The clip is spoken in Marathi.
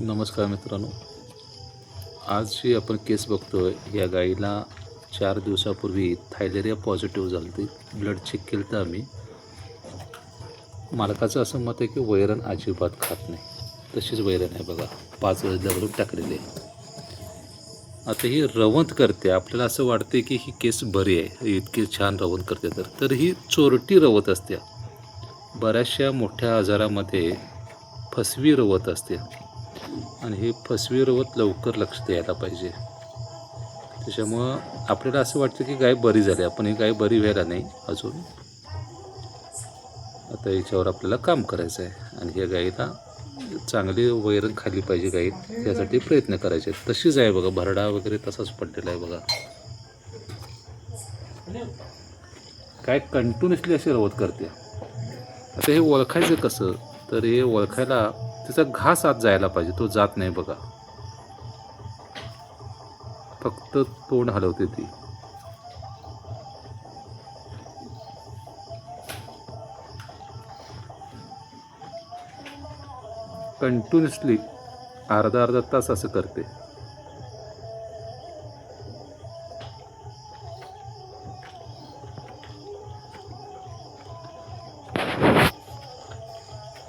नमस्कार मित्रांनो, आज जी आपण केस बघतोय या गाईला 4 दिवसापूर्वी थायलेरिया पॉझिटिव्ह झालं होती. ब्लड चेक केलं तर आम्ही मालकाचं असं मत आहे की वैरण अजिबात खात नाही. तशीच वैरण आहे बघा, 5 वेळेस दगडून टाकलेली आहे. आता ही रवंथ करते, आपल्याला असं वाटते की ही केस बरी आहे, इतकी छान रवंथ करते. तर ही चोरटी रवत असते. बऱ्याचशा मोठ्या आजारामध्ये फसवी रवत असते आणि ही फसवी रवत लवकर लक्षात यायला पाहिजे. त्याच्यामुळं आपल्याला असं वाटतं की गाय बरी झाली, आपण ही गाय बरी व्हायला नाही अजून. आता याच्यावर आपल्याला काम करायचं आहे आणि ह्या गाईला चांगली वैरण खाली पाहिजे गाई, त्यासाठी प्रयत्न करायचे. तशीच आहे बघा, भरडा वगैरे तसाच पडलेला आहे बघा. काय कंटिन्युअसली अशी रवत करते. आता हे ओळखायचं कसं, तर हे ओळखायला तिचा घास आत जायला पाहिजे, तो जात नाही बघा, फक्त तोंड हलवते ती. कंटिन्युअसली अर्धा तास असं करते.